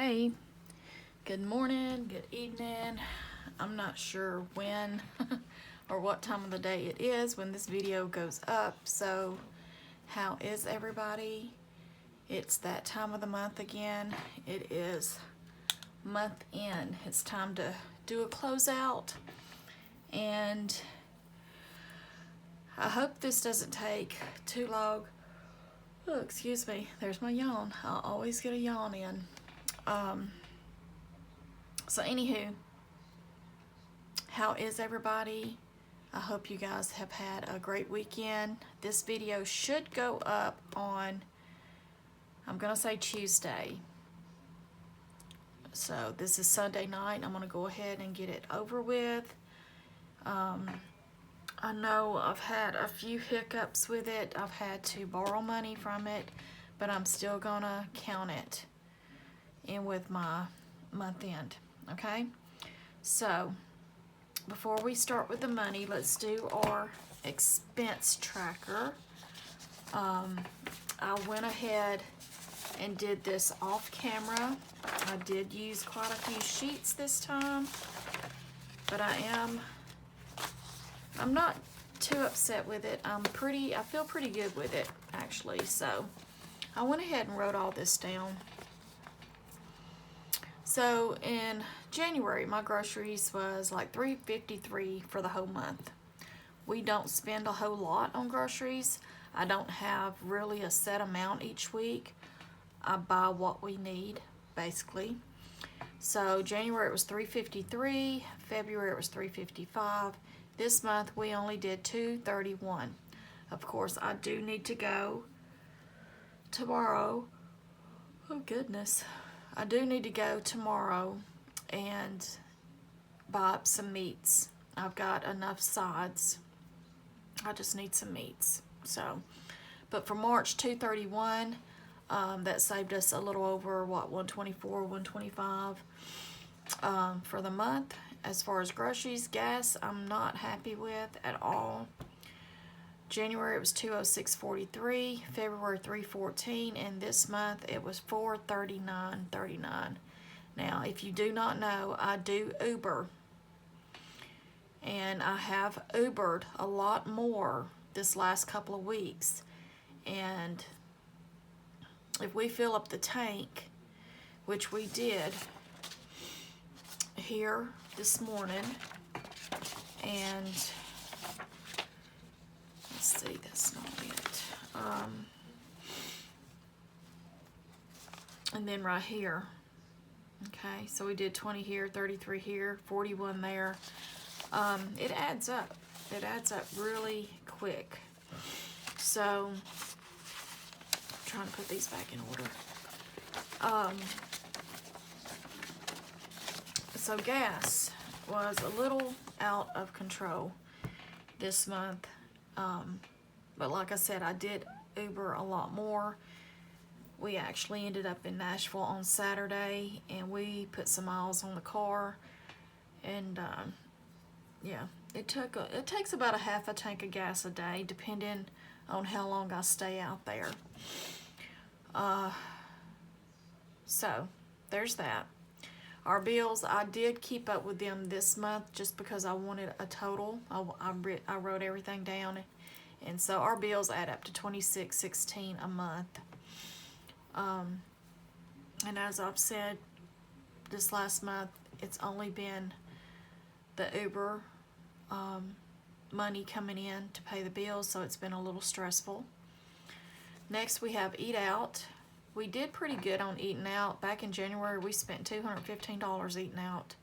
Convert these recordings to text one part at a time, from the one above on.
Hey, good morning, good evening. I'm not sure when or what time of the day it is when this video goes up, so how is everybody? It's that time of the month again. It is month end. It's time to do a closeout, and I hope this doesn't take too long. Oh, excuse me, there's my yawn. I'll always get a yawn in. So anywho, how is everybody? I hope you guys have had a great weekend. This video should go up on, I'm gonna say Tuesday. So this is Sunday night. I'm gonna go ahead and get it over with. I know I've had a few hiccups with it. I've had to borrow money from it, but I'm still gonna count it in with my month end, okay? So before we start with the money, let's do our expense tracker. I went ahead and did this off camera. I did use quite a few sheets this time, but I'm not too upset with it. I feel pretty good with it actually. So I went ahead and wrote all this down. So in January, my groceries was like $3.53 for the whole month. We don't spend a whole lot on groceries. I don't have really a set amount each week. I buy what we need, basically. So January it was $3.53, February it was $3.55. This month we only did $2.31. Of course, I do need to go tomorrow. Oh goodness. I do need to go tomorrow and buy up some meats. I've got enough sides. I just need some meats. So, but for March, $2.31. That saved us a little over what, $124, $125 for the month. As far as groceries, gas, I'm not happy with at all. January it was $206.43, February $314, and this month it was $439.39. Now, if you do not know, I do Uber, and I have Ubered a lot more this last couple of weeks. And if we fill up the tank, which we did here this morning, and let's see, that's not it. And then right here, okay, so we did 20 here, 33 here, 41 there. It adds up. It adds up really quick. So, I'm trying to put these back in order. So gas was a little out of control this month. But like I said, I did Uber a lot more. We actually ended up in Nashville on Saturday, and we put some miles on the car. And yeah, it takes about a half a tank of gas a day, depending on how long I stay out there. So there's that. Our bills, I did keep up with them this month just because I wanted a total. I wrote everything down, and so our bills add up to $26.16 a month. And as I've said, this last month it's only been the Uber money coming in to pay the bills, so it's been a little stressful. Next we have Eat Out. We did pretty good on eating out. Back in January we spent $215 eating out.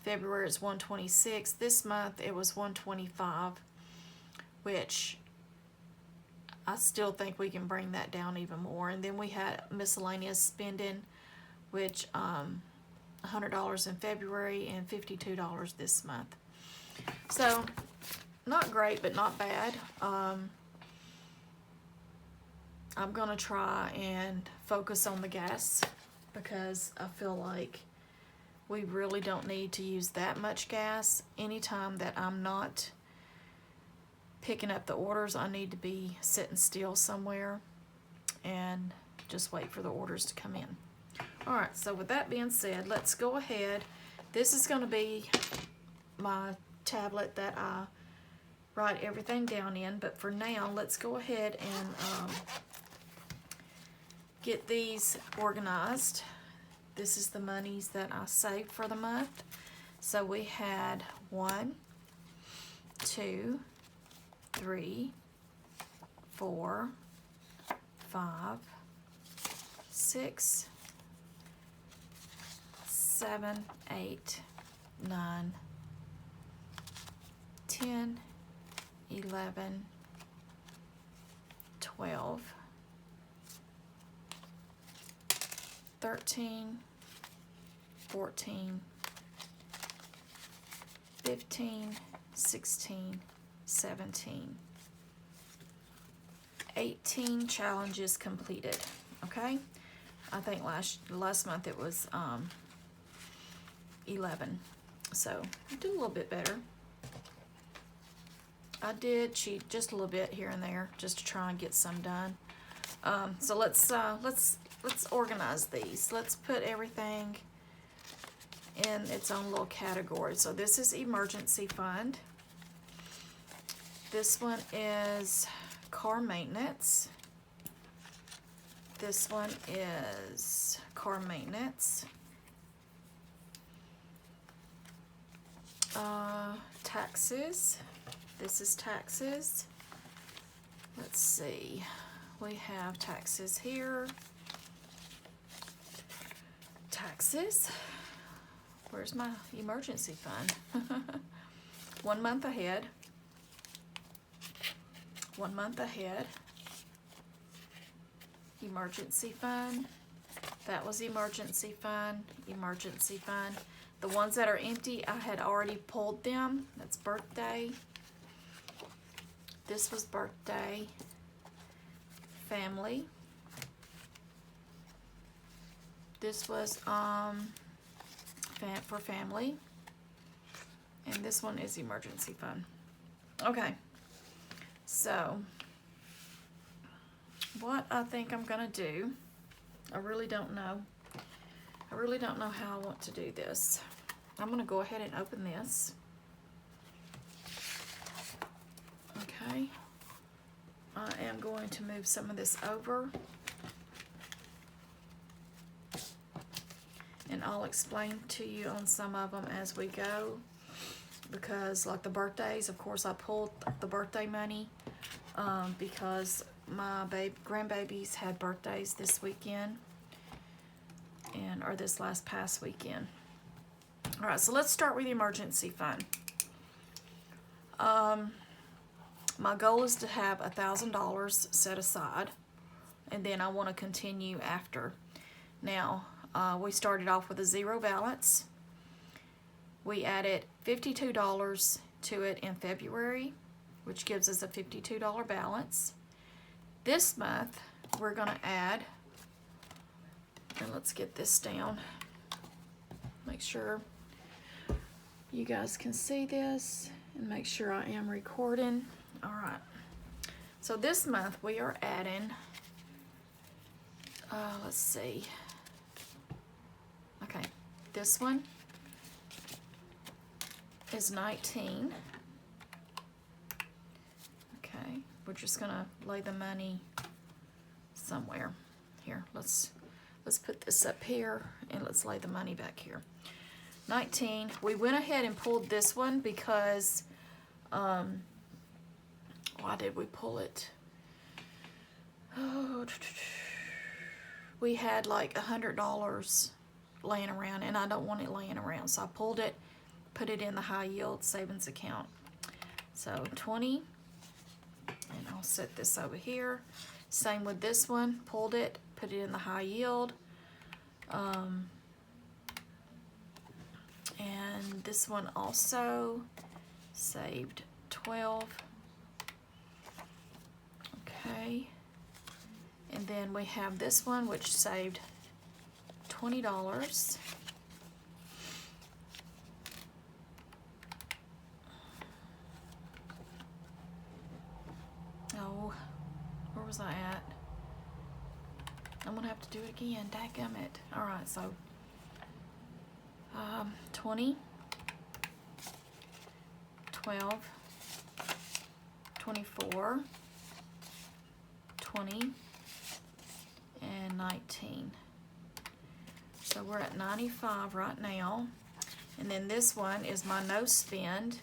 February it's $126. This month it was $125, which I still think we can bring that down even more. And then we had miscellaneous spending, which $100 in February and $52 this month. So not great, but not bad. I'm gonna try and focus on the gas because I feel like we really don't need to use that much gas. Anytime that I'm not picking up the orders, I need to be sitting still somewhere and just wait for the orders to come in. All right, so with that being said, let's go ahead. This is going to be my tablet that I write everything down in, but for now, let's go ahead and get these organized. This is the monies that I saved for the month. So we had 1, 2, 3, 4, 5, 6, 7, 8, 9, 10, 11, 12, 13, 14, 15, 16, 17, 18 challenges completed. Okay, I think last month it was 11, so I did a little bit better. I did cheat just a little bit here and there just to try and get some done. So let's organize these. Let's put everything in its own little category. So this is emergency fund. This one is car maintenance. This one is car maintenance. Taxes. This is taxes. Let's see. We have taxes here. Taxes. Where's my emergency fund? 1 month ahead. 1 month ahead. Emergency fund. That was emergency fund. Emergency fund. The ones that are empty, I had already pulled them. That's birthday. This was birthday. Family. This was for family. And this one is emergency fund. Okay. So, what I think I'm gonna do, I really don't know. I really don't know how I want to do this. I'm gonna go ahead and open this. Okay. I am going to move some of this over. And I'll explain to you on some of them as we go. Because like the birthdays, of course I pulled the birthday money because my grandbabies had birthdays this weekend. Or this past weekend. All right, so let's start with the emergency fund. My goal is to have $1,000 set aside, and then I want to continue after. Now, we started off with a zero balance. We added $52 to it in February, which gives us a $52 balance. This month, we're going to add, and let's get this down. Make sure you guys can see this and make sure I am recording. All right. So this month we are adding, let's see. Okay, this one is 19. Okay, we're just gonna lay the money somewhere. Here, let's put this up here and let's lay the money back here. 19. We went ahead and pulled this one because, why did we pull it? Oh, we had like $100 laying around and I don't want it laying around. So I pulled it, put it in the high yield savings account. So 20, and I'll set this over here. Same with this one, pulled it, put it in the high yield. And this one also saved 12. Okay. And then we have this one which saved $20. Oh, where was I at? I'm gonna have to do it again. Dadgummit. All right, so 20, 12, 24, 20, and 19. So we're at 95 right now. And then this one is my no spend,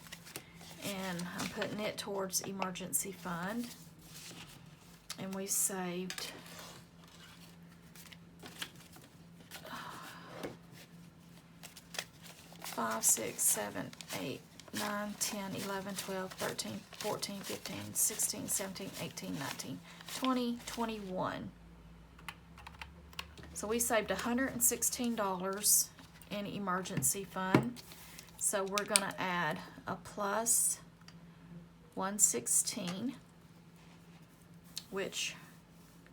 and I'm putting it towards emergency fund. And we saved 5, 6, 7, 8, 9, 10, 11, 12, 13, 14, 15, 16, 17, 18, 19, 20, 21. So we saved $116 in emergency fund. So we're gonna add a plus 116, which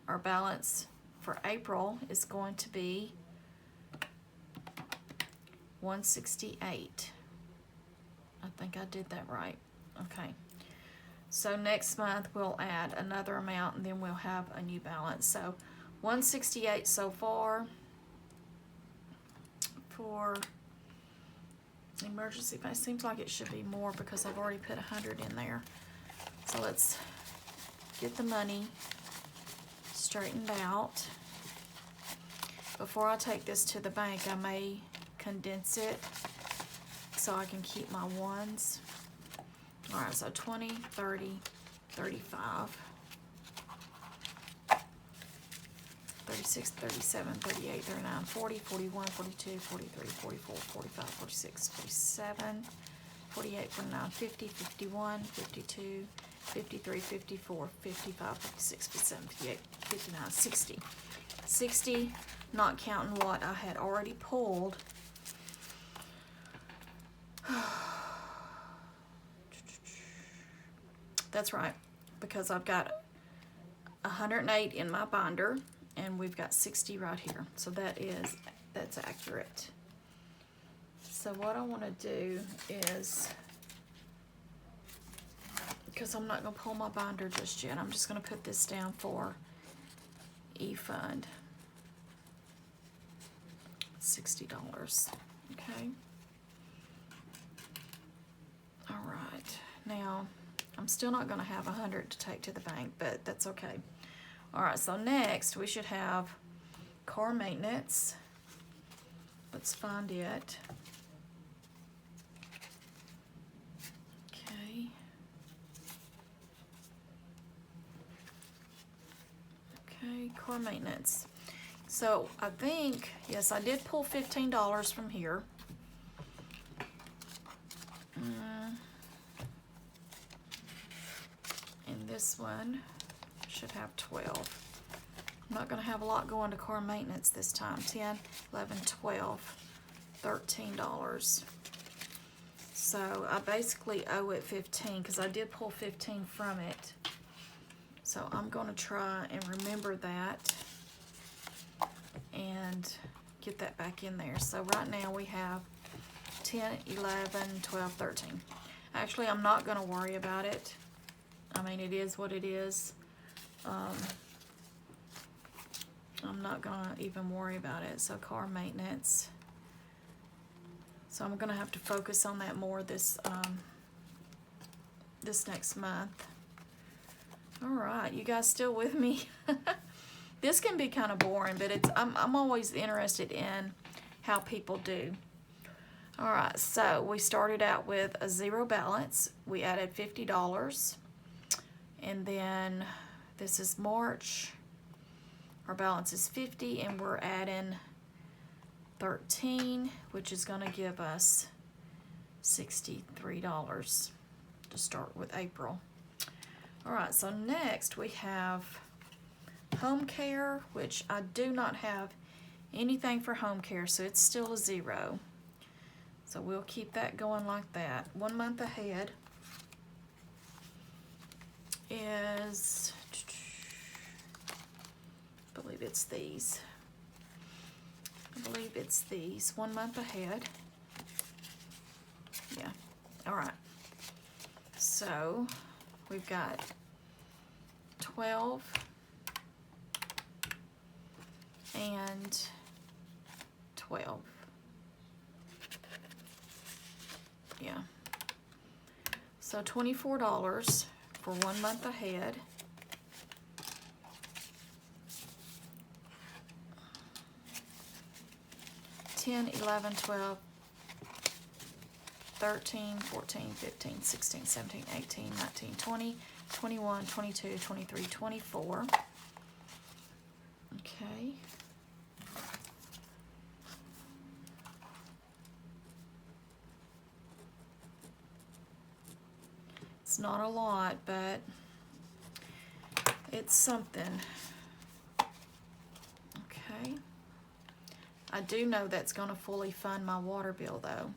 our balance for April is going to be 168. I think I did that right. Okay. So next month we'll add another amount, and then we'll have a new balance. So 168 so far for emergency fund. It seems like it should be more because I've already put 100 in there. So let's get the money straightened out. Before I take this to the bank, I may condense it so I can keep my ones. All right, so 20, 30, 35, 36, 37, 38, 39, 40, 41, 42, 43, 44, 45, 46, 47, 48, 49, 50, 51, 52, 53, 54, 55, 56, 57, 58, 59, 60. 60, not counting what I had already pulled. That's right, because I've got 108 in my binder, and we've got 60 right here. So that's accurate. So what I want to do is, because I'm not going to pull my binder just yet, I'm just going to put this down for E-Fund. $60. Okay. All right. Now, I'm still not going to have 100 to take to the bank, but that's okay. All right, so next we should have car maintenance. Let's find it. Okay. Okay, car maintenance. So I think, yes, I did pull $15 from here. And this one should have 12. I'm not going to have a lot going to car maintenance this time. 10, 11, 12, $13. So I basically owe it 15 because I did pull 15 from it. So I'm going to try and remember that and get that back in there. So right now we have 10, 11, 12, 13. Actually, I'm not going to worry about it. I mean, it is what it is. I'm not going to even worry about it. So car maintenance. So I'm going to have to focus on that more this this next month. All right, you guys still with me? This can be kind of boring, but I'm always interested in how people do. All right, so we started out with a zero balance. We added $50. And then this is March. Our balance is 50, and we're adding 13, which is going to give us $63 to start with April. All right, so next we have home care, which I do not have anything for home care, so it's still a zero. So we'll keep that going like that. 1 month ahead is, I believe it's these. 1 month ahead. Yeah, all right. So we've got 12, and 12. Yeah. So $24 for 1 month ahead. $10, $11, $12, $13, $14, $15, $16, $17, $18, $19, $20, $21, $22, $23, $24. Okay. It's not a lot, but it's something. Okay. I do know that's going to fully fund my water bill though.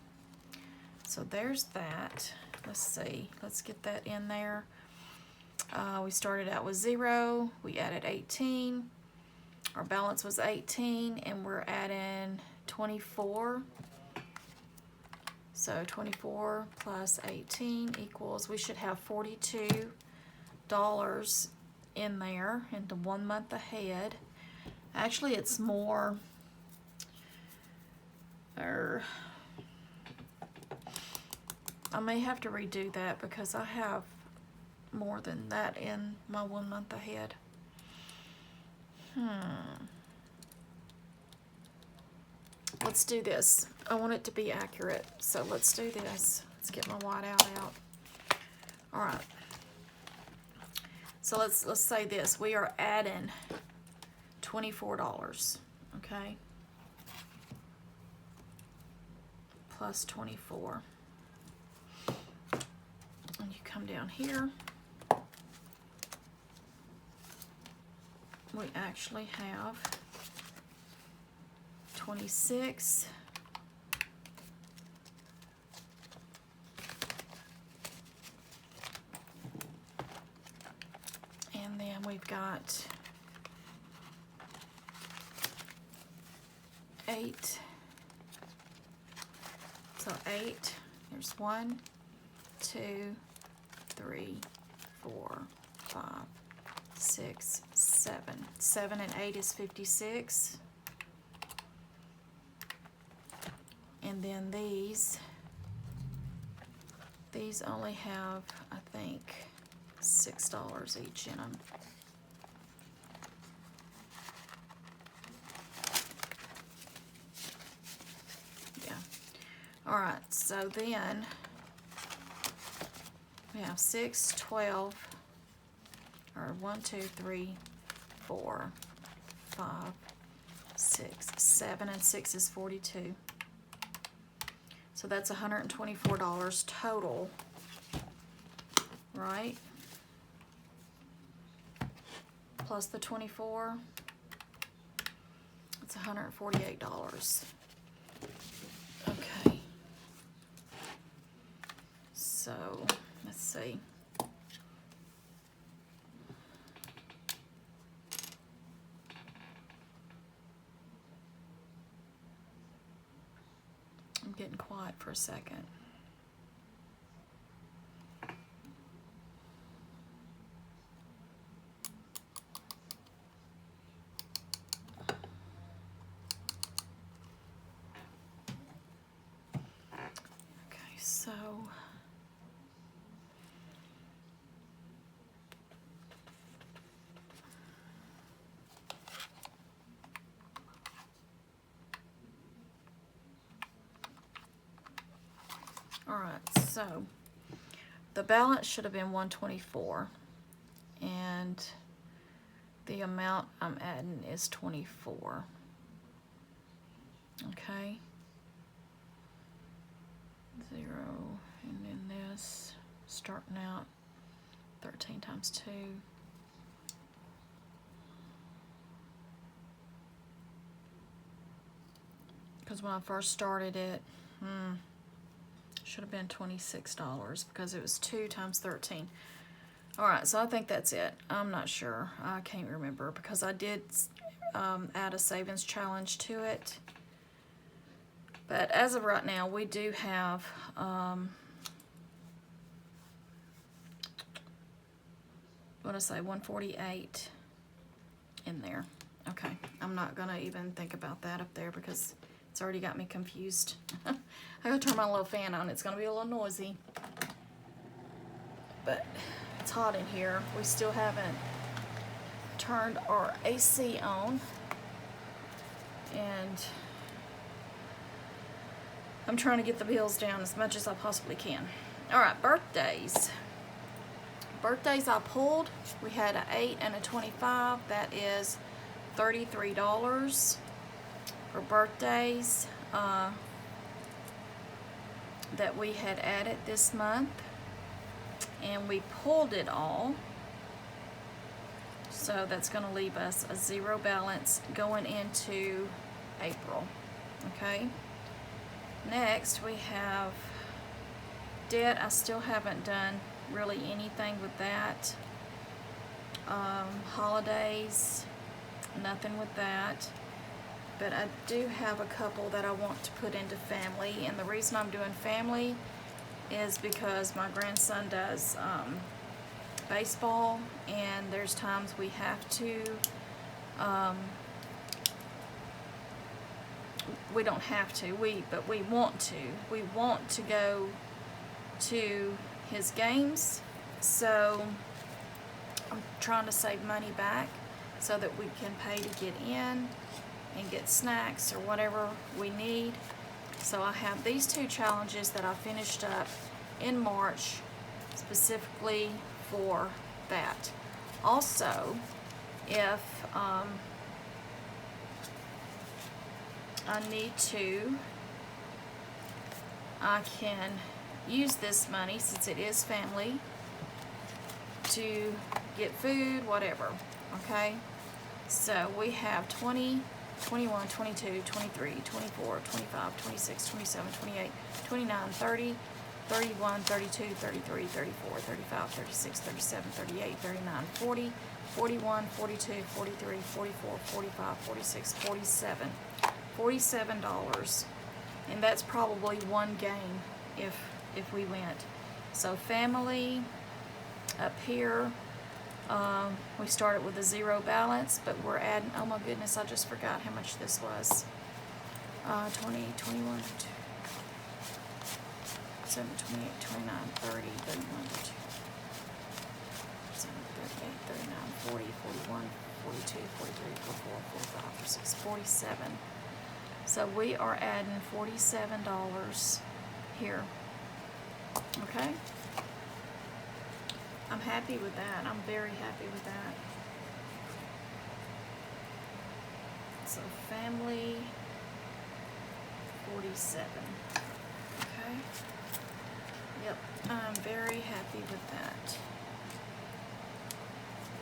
So there's that. Let's see. Let's get that in there. We started out with 0. We added 18. Our balance was 18, and we're adding 24. So 24 plus 18 equals, we should have $42 in there into 1 month ahead. Actually, it's more. I may have to redo that because I have more than that in my 1 month ahead. Let's do this. I want it to be accurate, so let's do this. Let's get my whiteout out. All right. So let's say this. We are adding $24, okay? Plus 24. And you come down here. We actually have 26. And then we've got 8. So 8. There's 1, 2, 3, 4, 5, 6, 7. 7 and 8 is 56. And then these only have, I think, $6 each in them. Yeah. All right, so then we have 6, 12, or 1, 2, 3, 4, 5, 6, 7, and 6 is 42. So that's $124 total, right? Plus the 24, it's $148. Okay. So let's see. I'm getting quiet for a second. Okay, so all right, so the balance should have been 124, and the amount I'm adding is 24. Okay. 0, and then this, starting out 13 times 2. Because when I first started it, should have been $26 because it was 2 times 13. All right, so I think that's it. I'm not sure. I can't remember because I did add a savings challenge to it. But as of right now, we do have what did I say, 148 in there. Okay, I'm not gonna even think about that up there because it's already got me confused. I gotta turn my little fan on. It's gonna be a little noisy. But it's hot in here. We still haven't turned our AC on. And I'm trying to get the bills down as much as I possibly can. All right, birthdays. Birthdays I pulled. We had an 8 and a 25. That is $33 for birthdays that we had added this month. And we pulled it all. So that's going to leave us a zero balance going into April. Okay. Next we have debt. I still haven't done really anything with that. Holidays, nothing with that. But I do have a couple that I want to put into family. And the reason I'm doing family is because my grandson does baseball, and there's times we have to, we don't have to, but we want to. We want to go to his games, so I'm trying to save money back so that we can pay to get in and get snacks or whatever we need. So I have these two challenges that I finished up in March specifically for that. Also, if I need to, I can use this money, since it is family, to get food, whatever. Okay? So we have 20, 21, 22, 23, 24, 25, 26, 27, 28, 29, 30, 31, 32, 33, 34, 35, 36, 37, 38, 39, 40, 41, 42, 43, 44, 45, 46, 47. $47. And that's probably one game if we went. So family up here, we started with a zero balance, but we're adding, oh my goodness, I just forgot how much this was. 20, 21, 7, 28, 29, 30, 31, 32, 7, 38, 39, 40, 41, 42, 43, 44, 45, 46, 47. So we are adding $47 here. Okay? I'm happy with that. I'm very happy with that. So family, 47. Okay? Yep, I'm very happy with that.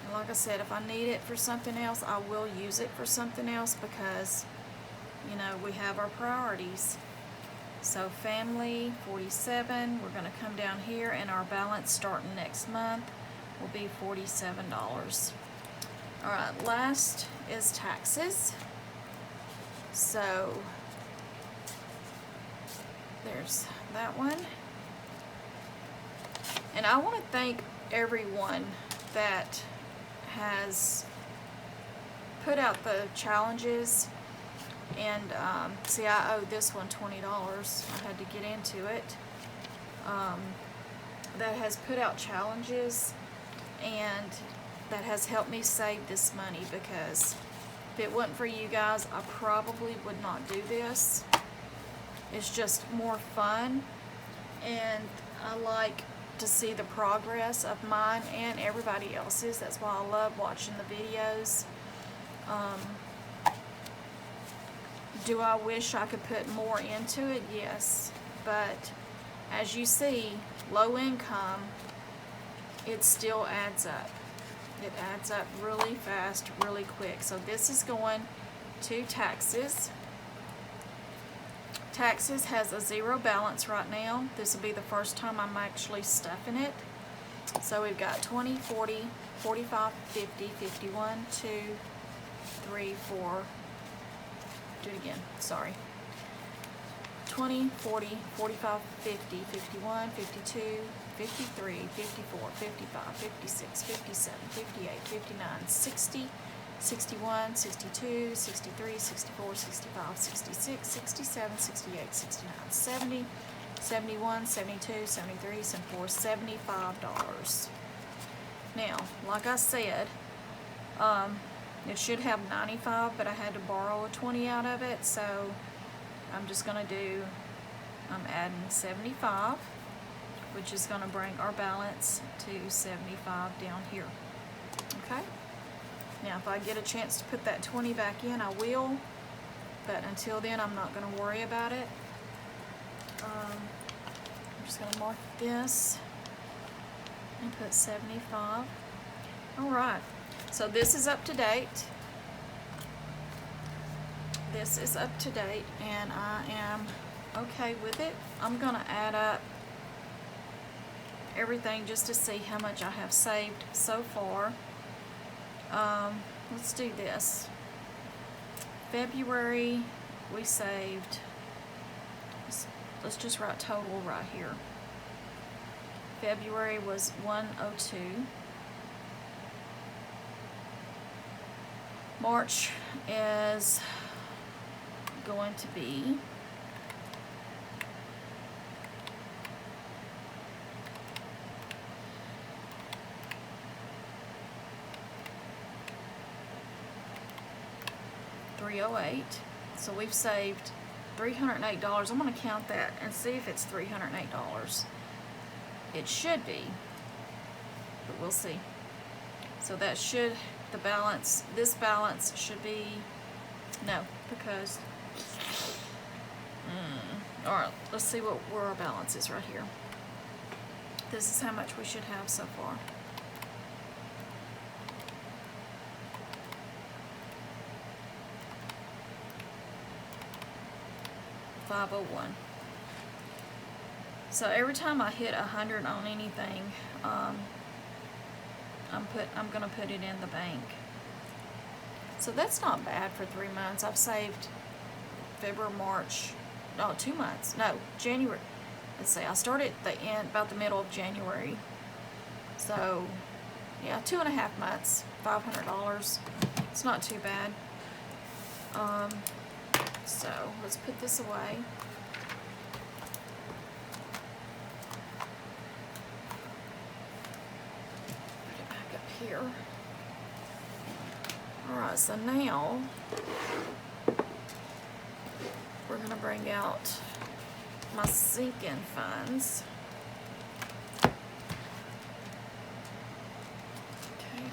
And like I said, if I need it for something else, I will use it for something else because, you know, we have our priorities. So family, 47. We're going to come down here, and our balance starting next month will be $47. All right, last is taxes. So there's that one. And I want to thank everyone that has put out the challenges. And see, I owe this one $20. I had to get into it. That has put out challenges, and that has helped me save this money, because if it wasn't for you guys, I probably would not do this. It's just more fun, and I like to see the progress of mine and everybody else's. That's why I love watching the videos. Do I wish I could put more into it? Yes. But as you see, low income, it still adds up. It adds up really fast, really quick. So this is going to taxes. Taxes has a zero balance right now. This will be the first time I'm actually stuffing it. So we've got 20, 40, 45, 50, 51, 2, 3, 4. Do it again, sorry. 20, 40, 45, 50, 51, 52, 53, 54, 55, 56, 57, 58, 59, 60, 61, 62, 63, 64, 65, 66, 67, 68, 69, 70, 71, 72, 73, 74, $75. Now, like I said, it should have 95, but I had to borrow a 20 out of it, so I'm just gonna do, I'm adding 75, which is gonna bring our balance to 75 down here, okay? Now, if I get a chance to put that 20 back in, I will, but until then, I'm not gonna worry about it. I'm just gonna mark this and put 75. All right, so this is up to date. This is up to date, and I am okay with it. I'm gonna add up everything just to see how much I have saved so far. Let's do this. February, we saved, let's just write total right here. February was 102. March is going to be $308. So we've saved $308. I'm going to count that and see if it's $308. It should be, but we'll see. So that should, the balance, this balance should be, no, because, all right, let's see where our balance is right here. This is how much we should have so far. $501. So every time I hit 100 on anything, I'm gonna put it in the bank. So that's not bad for 3 months. I've saved February, March, no, 2 months. No, January. Let's see, I started at the end, about the middle of January. So, yeah, 2.5 months, $500. It's not too bad. So let's put this away. Put it back up here. Alright, so now we're going to bring out my sinking funds. Okay,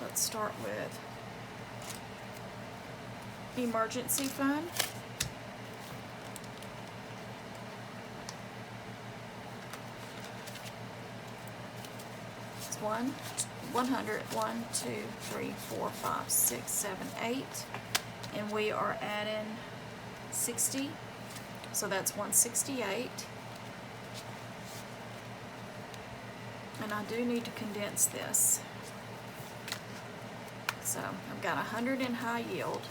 let's start with emergency fund. It's 100, 1, 2, 3, 4, 5, 6, 7, 8, and we are adding 60, so that's 168. And I do need to condense this. So I've got 100 in high yield.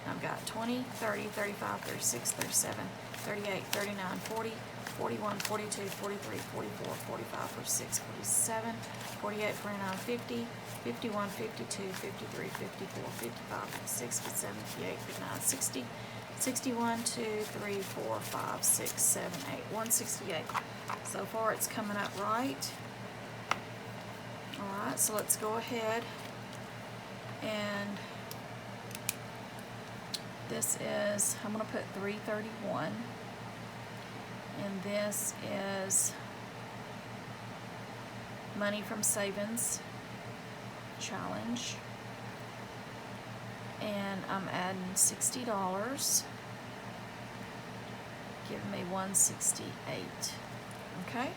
I've got 20, 30, 35, 36, 37, 38, 39, 40, 41, 42, 43, 44, 45, 46, 47, 48, 49, 50, 51, 52, 53, 54, 55, 56, 57, 58, 59, 60, 61, 2, 3, 4, 5, 6, 7, 8, 168. So far it's coming up right. Alright, so let's go ahead and this is, I'm going to put 331, and this is money from savings challenge, and I'm adding $60, giving me 168. Okay,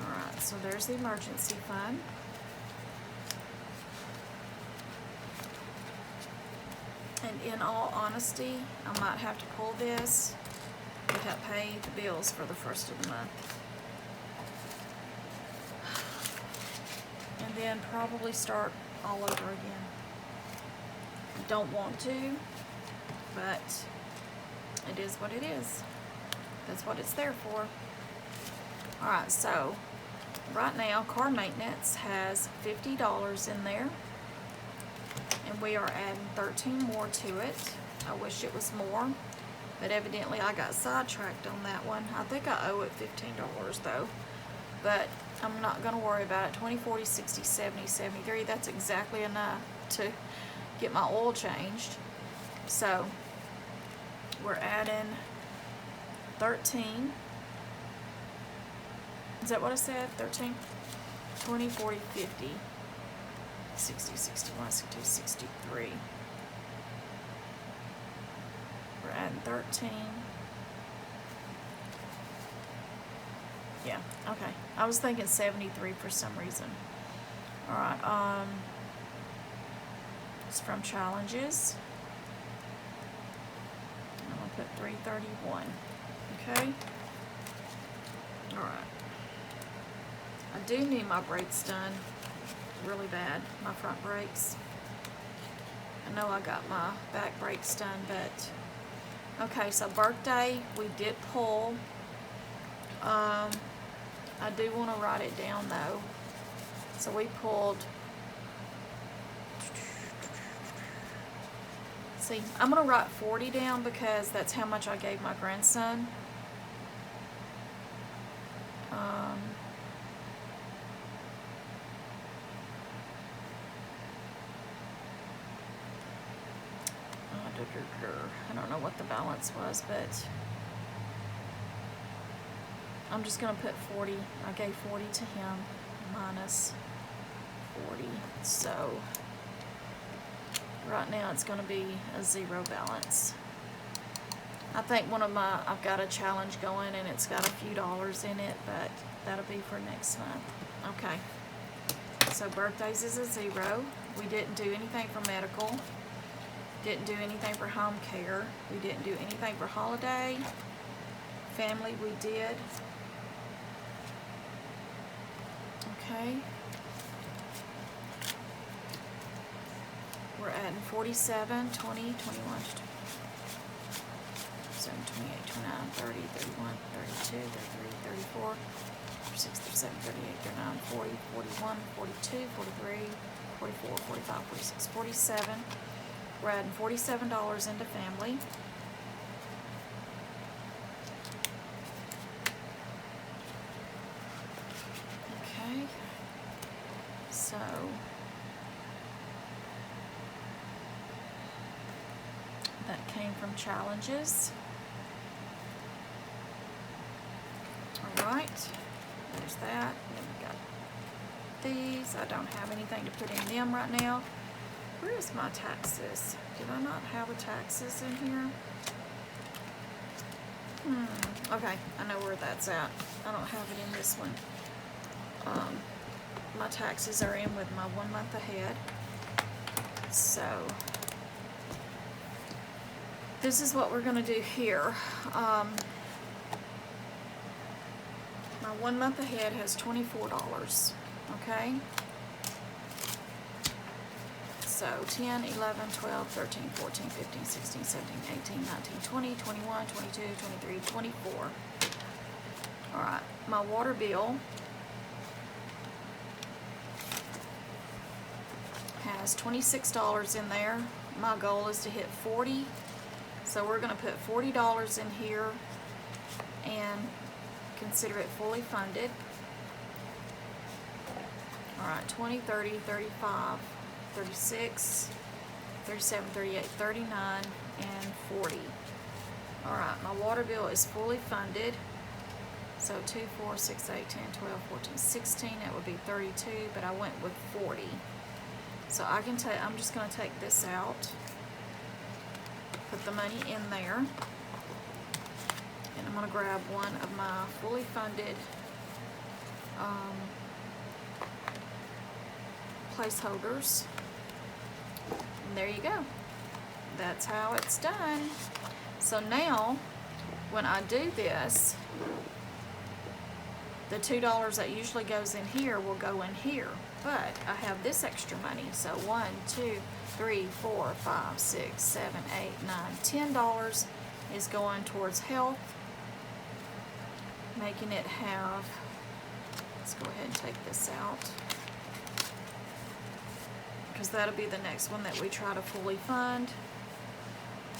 alright, so there's the emergency fund. And in all honesty, I might have to pull this to help pay the bills for the first of the month. And then probably start all over again. I don't want to, but it is what it is. That's what it's there for. Alright, so right now car maintenance has $50 in there. and we are adding 13 more to it. I wish it was more, but evidently I got sidetracked on that one. I think I owe it $15 though, but I'm not going to worry about it. 20, 40, 60, 70, 73, that's exactly enough to get my oil changed. So we're adding 13. Is that what I said? 13? 20, 40, 50, 60, 61, 62, 63. We're adding 13. Yeah, okay. I was thinking 73 for some reason. Alright, it's from Challenges. I'm going to put 331. Okay? Alright. I do need my brakes done really bad, my front brakes. I know I got my back brakes done, but okay, so birthday, we did pull. I do want to write it down though. So we pulled, see, I'm going to write 40 down because that's how much I gave my grandson. I don't know what the balance was, but I'm just going to put 40. I gave 40 to him minus 40. So right now it's going to be a zero balance. I think I've got a challenge going and it's got a few dollars in it, but that'll be for next month. Okay. So birthdays is a zero. We didn't do anything for medical. Didn't do anything for home care. We didn't do anything for holiday. Family we did. Okay. We're adding 47, 20, 21, 27, 28, 29, 30, 31, 32, 33, 34, 36, 37, 38, 39, 40, 41, 42, 43, 44, 45, 46, 47. We're adding $47 into family. Okay. So that came from Challenges. Alright. There's that. Then we got these. I don't have anything to put in them right now. Where is my taxes? Did I not have the taxes in here? Okay, I know where that's at. I don't have it in this one. My taxes are in with my 1 month ahead. So, this is what we're going to do here. My 1 month ahead has $24. Okay? So 10, 11, 12, 13, 14, 15, 16, 17, 18, 19, 20, 21, 22, 23, 24. Alright, my water bill has $26 in there. My goal is to hit 40. So we're going to put $40 in here and consider it fully funded. Alright, 20, 30, 35. 36, 37, 38, 39, and 40. Alright, my water bill is fully funded. So 2, 4, 6, 8, 10, 12, 14, 16. That would be 32, but I went with 40. So I'm just going to take this out. Put the money in there. And I'm going to grab one of my fully funded placeholders. And there you go. That's how it's done. So now, when I do this, the $2 that usually goes in here will go in here. But I have this extra money. So 1, 2, 3, 4, 5, 6, 7, 8, 9, $10 is going towards health. Making it have, let's go ahead and take this out. because that'll be the next one that we try to fully fund.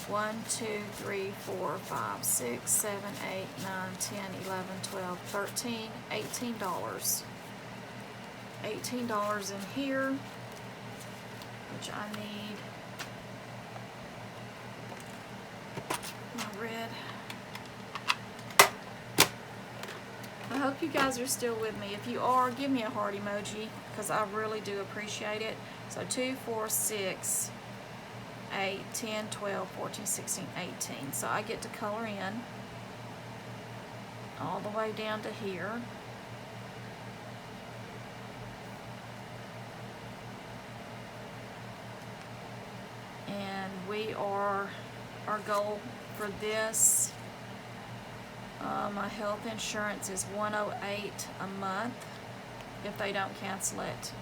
1, 2, 3, 4, 5, 6, 7, 8, 9, 10, 11, 12, 13, $18. $18 in here, which I need my red. I hope you guys are still with me. If you are, give me a heart emoji, because I really do appreciate it. So 2, 4, 6, 8, 10, 12, 14, 16, 18. So I get to color in all the way down to here. And our goal for this, my health insurance is $108 a month if they don't cancel it.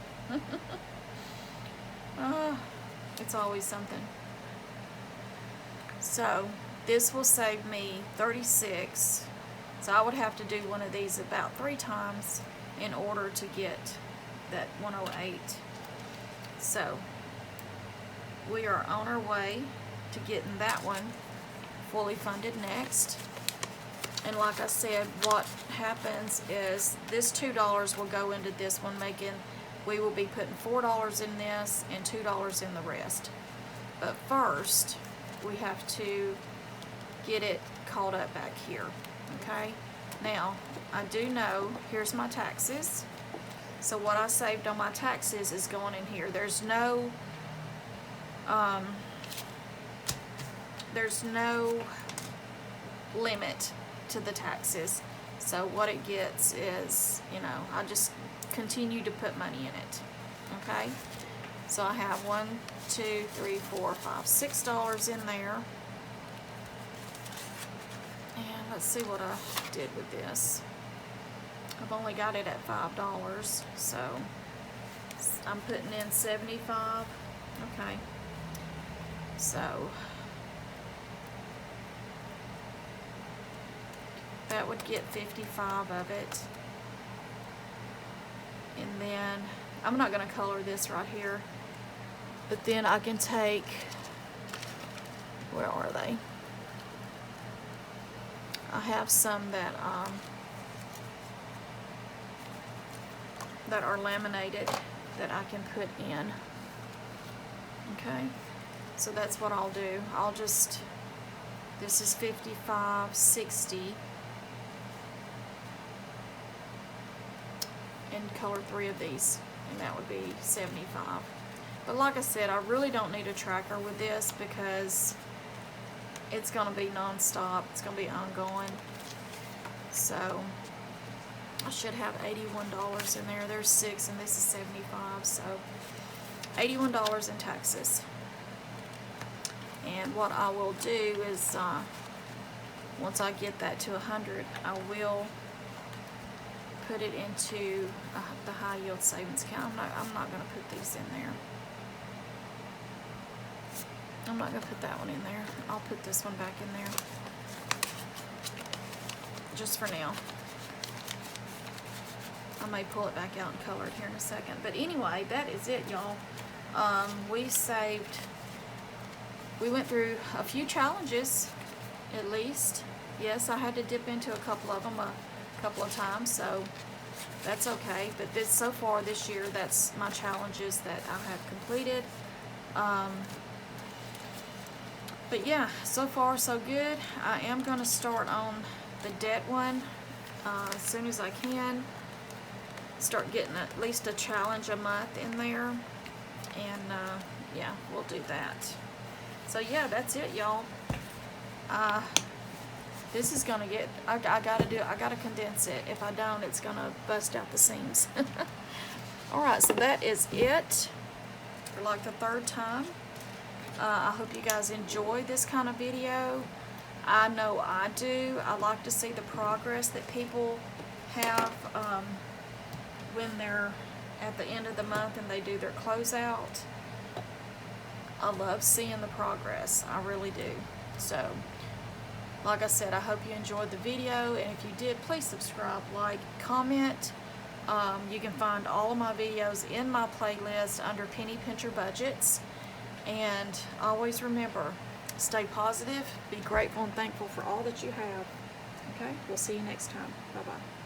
It's always something. So this will save me $36. So I would have to do one of these about 3 times in order to get that 108. So we are on our way to getting that one fully funded next. And like I said, what happens is this $2 will go into this one, we will be putting $4 in this and $2 in the rest. But first, we have to get it caught up back here, okay? Now, I do know, here's my taxes. So what I saved on my taxes is going in here. There's no limit to the taxes. So what it gets is, I just continue to put money in it. Okay? So I have 1, 2, 3, 4, 5, $6 in there. And let's see what I did with this. I've only got it at $5, so I'm putting in 75. Okay. So that would get 55 of it. And then I'm not going to color this right here, but then I can take, where are they? I have some that are laminated that I can put in. Okay, so that's what I'll do. This is 55, 60, and color 3 of these, and that would be 75. But like I said, I really don't need a tracker with this because it's going to be non-stop. It's going to be ongoing. So I should have $81 in there. There's 6 and this is 75, so $81 in taxes. And what I will do is once I get that to 100, I will put it into the high yield savings account. I'm not going to put these in there. I'm not going to put that one in there. I'll put this one back in there just for now. I may pull it back out and color it here in a second. But anyway, that is it, y'all. We went through a few challenges, at least. Yes, I had to dip into a couple of them a couple of times, so that's okay. But so far this year, that's my challenges that I have completed. But yeah, so far so good. I am going to start on the debt one as soon as I can. Start getting at least a challenge a month in there, and yeah, we'll do that. So yeah, that's it, y'all. This is gonna get, I gotta condense it. If I don't, it's gonna bust out the seams. Alright, so that is it for like the 3rd time. I hope you guys enjoy this kind of video. I know I do. I like to see the progress that people have when they're at the end of the month and they do their closeout. I love seeing the progress. I really do. So, like I said, I hope you enjoyed the video, and if you did, please subscribe, like, comment, You can find all of my videos in my playlist under Penny Pincher Budgets. And always remember, stay positive, be grateful and thankful for all that you have. Okay? We'll see you next time. Bye-bye.